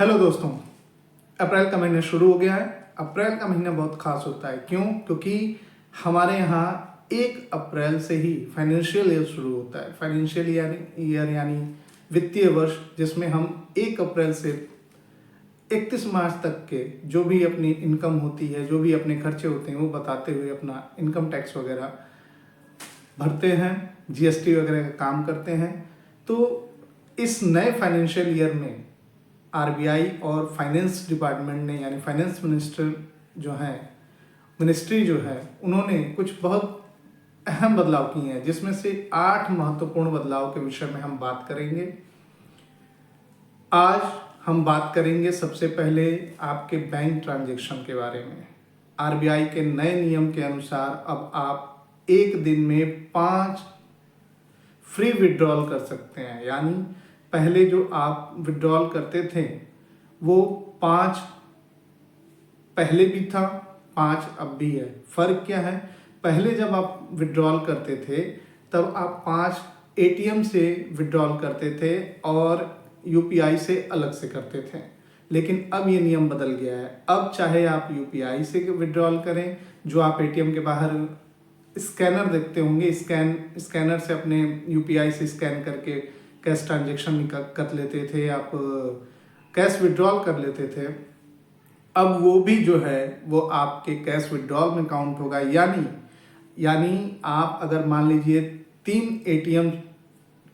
Hello दोस्तों, अप्रैल का महीना शुरू हो गया है। अप्रैल का महीना बहुत खास होता है। क्यों? क्योंकि हमारे यहाँ 1 अप्रैल से ही फाइनेंशियल ईयर शुरू होता है। फाइनेंशियल ईयर यानी वित्तीय वर्ष, जिसमें हम 1 अप्रैल से 31 मार्च तक के जो भी अपनी इनकम होती है, जो भी अपने खर्चे होते हैं, वो बताते हुए अपना इनकम टैक्स वगैरह भरते हैं, जीएसटी वगैरह का काम करते हैं। तो इस नए फाइनेंशियल ईयर में आरबीआई और फाइनेंस डिपार्टमेंट ने, यानी फाइनेंस मिनिस्टर जो है, मिनिस्ट्री जो है, उन्होंने कुछ बहुत अहम बदलाव किए हैं, जिसमें से 8 महत्वपूर्ण बदलाव के विषय में हम बात करेंगे। आज हम बात करेंगे सबसे पहले आपके बैंक ट्रांजैक्शन के बारे में। आरबीआई के नए नियम के अनुसार अब आप एक दिन में 5 फ्री विड्रॉल कर सकते हैं। यानी पहले जो आप विड्रॉल करते थे वो 5 पहले भी था, 5 अब भी है। फर्क क्या है? पहले जब आप विड्रॉल करते थे तब आप 5 एटीएम से विड्रॉल करते थे और यूपीआई से अलग से करते थे। लेकिन अब ये नियम बदल गया है। अब चाहे आप यूपीआई से विड्रॉल करें, जो आप एटीएम के बाहर स्कैनर देखते होंगे, स्कैनर से अपने यूपीआई से स्कैन करके कैश ट्रांजेक्शन कर लेते थे, आप कैश विड्रॉल कर लेते थे। अब वो भी जो है वो आपके कैश विड्रॉल में काउंट होगा। यानी आप अगर मान लीजिए 3 एटीएम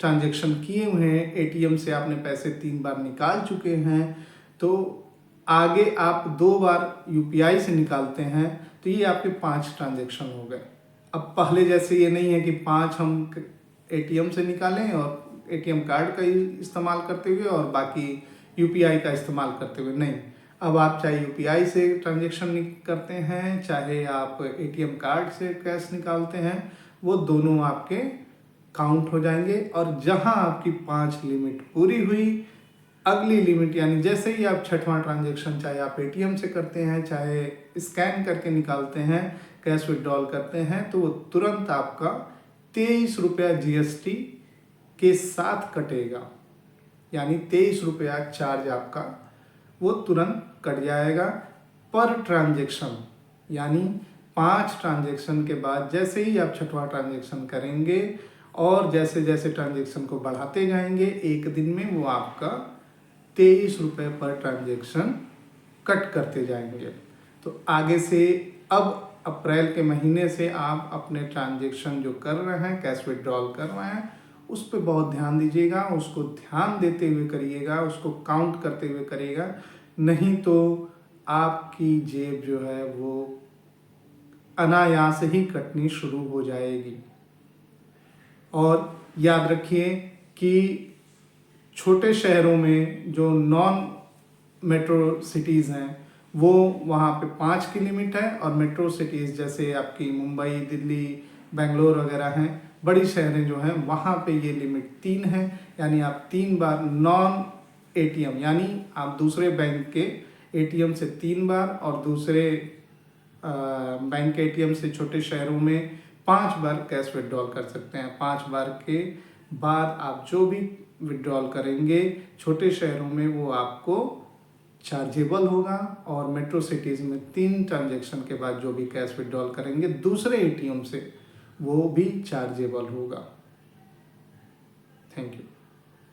ट्रांजेक्शन किए हुए हैं, एटीएम से आपने पैसे 3 बार निकाल चुके हैं, तो आगे आप 2 बार यूपीआई से निकालते हैं, तो ये आपके 5 ट्रांजेक्शन हो गए। अब पहले जैसे ये नहीं है कि 5 हम एटीएम से निकालें और एटीएम कार्ड का इस्तेमाल करते हुए और बाकी यूपीआई का इस्तेमाल करते हुए। नहीं, अब आप चाहे यूपीआई से ट्रांजेक्शन करते हैं, चाहे आप एटीएम कार्ड से कैश निकालते हैं, वो दोनों आपके काउंट हो जाएंगे। और जहां आपकी 5 लिमिट पूरी हुई, अगली लिमिट, यानी जैसे ही आप 6वां ट्रांजेक्शन चाहे आप एटीएम से करते हैं, चाहे स्कैन करके निकालते हैं, कैश विड्रॉल करते हैं, तो वो तुरंत आपका 23 रुपया जीएसटी के साथ कटेगा। यानी 23 रुपया चार्ज आपका वो तुरंत कट जाएगा पर ट्रांजेक्शन। यानी 5 ट्रांजेक्शन के बाद जैसे ही आप 6वां ट्रांजेक्शन करेंगे और जैसे जैसे ट्रांजेक्शन को बढ़ाते जाएंगे, एक दिन में वो आपका 23 रुपये पर ट्रांजेक्शन कट करते जाएंगे। तो आगे से अब अप्रैल के महीने से आप अपने ट्रांजेक्शन जो कर रहे हैं, कैश विड्रॉल कर रहे हैं, उस पर बहुत ध्यान दीजिएगा। उसको ध्यान देते हुए करिएगा, उसको काउंट करते हुए करिएगा। नहीं तो आपकी जेब जो है वो अनायास ही कटनी शुरू हो जाएगी। और याद रखिए कि छोटे शहरों में जो नॉन मेट्रो सिटीज़ हैं, वो वहाँ पे 5 की लिमिट है, और मेट्रो सिटीज़ जैसे आपकी मुंबई, दिल्ली, बेंगलोर वगैरह हैं, बड़ी शहरें जो हैं, वहाँ पे ये लिमिट 3 है। यानी आप 3 बार नॉन एटीएम, यानी आप दूसरे बैंक के एटीएम से 3 बार और दूसरे बैंक के एटीएम से छोटे शहरों में 5 बार कैश विड्रॉल कर सकते हैं। 5 बार के बाद आप जो भी विड्रॉल करेंगे छोटे शहरों में, वो आपको चार्जेबल होगा। और मेट्रो सिटीज़ में 3 ट्रांजेक्शन के बाद जो भी कैश विड्रॉल करेंगे दूसरे एटीएम से, वो भी चार्जेबल होगा। Thank you.